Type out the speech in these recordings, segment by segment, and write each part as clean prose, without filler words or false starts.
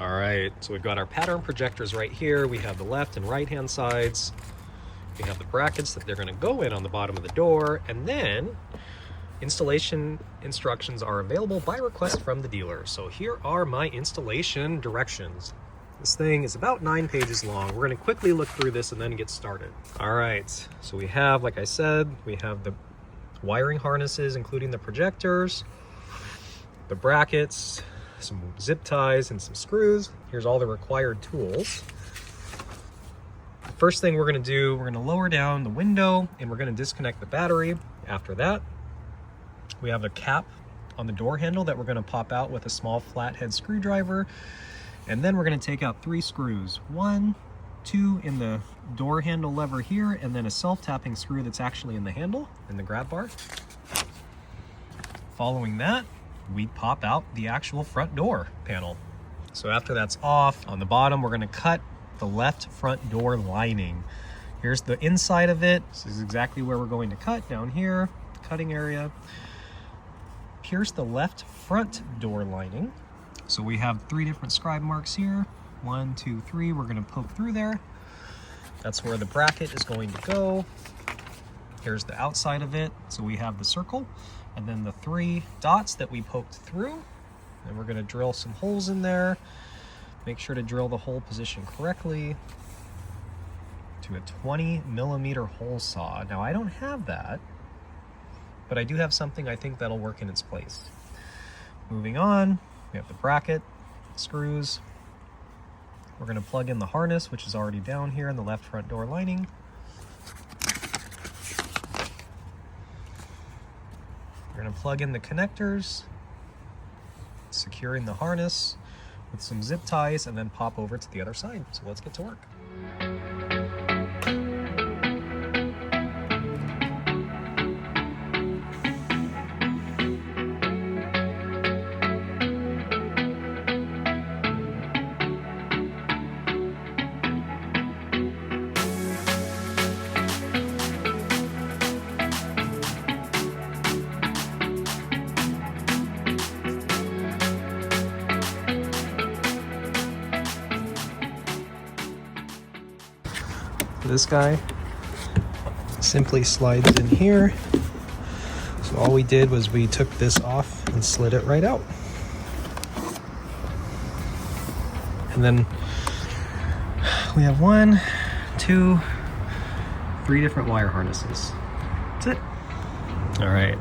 All right, so we've got our pattern projectors right here. We have the left and right hand sides. We have the brackets that they're going to go in on the bottom of the door, and then installation instructions are available by request from the dealer. So here are my installation directions. This thing is about 9 pages long. We're going to quickly look through this and then get started. All right, so we have, like I said, we have the wiring harnesses, including the projectors, the brackets, some zip ties, and some screws. Here's all the required tools. The first thing we're going to do, we're going to lower down the window and we're going to disconnect the battery. After that, we have a cap on the door handle that we're going to pop out with a small flathead screwdriver. And then we're going to take out 3 screws. 1, 2 in the door handle lever here, and then a self-tapping screw that's actually in the handle, in the grab bar. Following that, we pop out the actual front door panel. So after that's off, on the bottom, we're going to cut the left front door lining. Here's the inside of it. This is exactly where we're going to cut, down here, cutting area. Here's the left front door lining. So we have 3 different scribe marks here. 1, 2, 3. We're going to poke through there. That's where the bracket is going to go. Here's the outside of it. So we have the circle and then the 3 dots that we poked through. And we're going to drill some holes in there. Make sure to drill the hole position correctly to a 20mm hole saw. Now I don't have that, but I do have something I think that'll work in its place. Moving on, we have the bracket, screws. We're going to plug in the harness, which is already down here in the left front door lining. We're going to plug in the connectors, securing the harness with some zip ties, and then pop over to the other side. So let's get to work. This guy simply slides in here. So all we did was we took this off and slid it right out. And then we have 1, 2, 3 different wire harnesses. That's it. All right.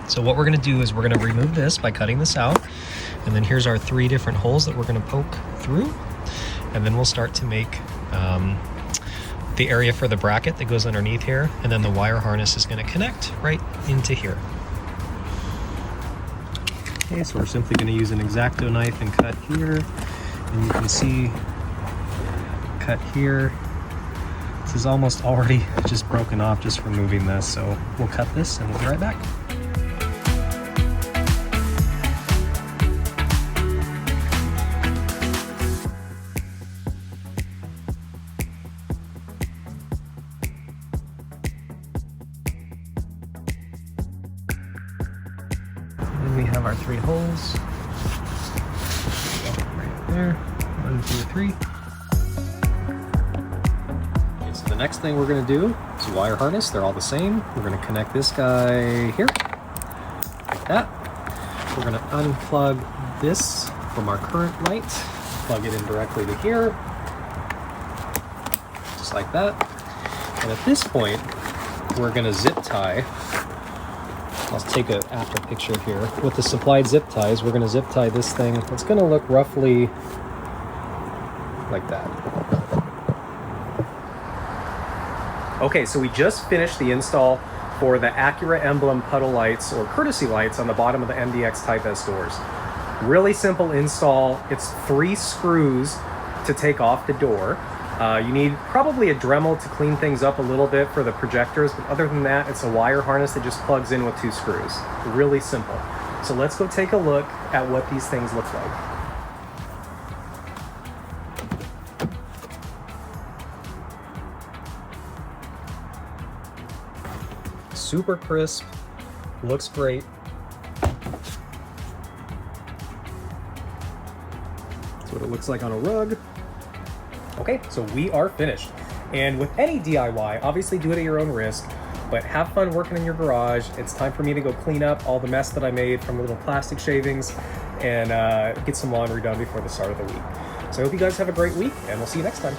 So what we're going to do is we're going to remove this by cutting this out. And then here's our 3 different holes that we're going to poke through. And then we'll start to make the area for the bracket that goes underneath here, and then the wire harness is going to connect right into here. Okay, so we're simply going to use an X-Acto knife and cut here, and you can see cut here. This is almost already just broken off just removing this, so we'll cut this and we'll be right back. We have our 3 holes right there. 1, 2, 3. Okay, so the next thing we're going to do is a wire harness. They're all the same. We're going to connect this guy here, like that. We're going to unplug this from our current light, plug it in directly to here, just like that. And at this point, we're going to zip tie. I'll take an after picture here. With the supplied zip ties, we're going to zip tie this thing. It's going to look roughly like that. Okay, so we just finished the install for the Acura emblem puddle lights or courtesy lights on the bottom of the MDX Type S doors. Really simple install. It's 3 screws to take off the door. You need probably a Dremel to clean things up a little bit for the projectors, but other than that, it's a wire harness that just plugs in with 2 screws. Really simple. So let's go take a look at what these things look like. Super crisp, looks great. That's what it looks like on a rug. Okay, so we are finished. And with any DIY, obviously do it at your own risk, but have fun working in your garage. It's time for me to go clean up all the mess that I made from the little plastic shavings and get some laundry done before the start of the week. So I hope you guys have a great week, and we'll see you next time.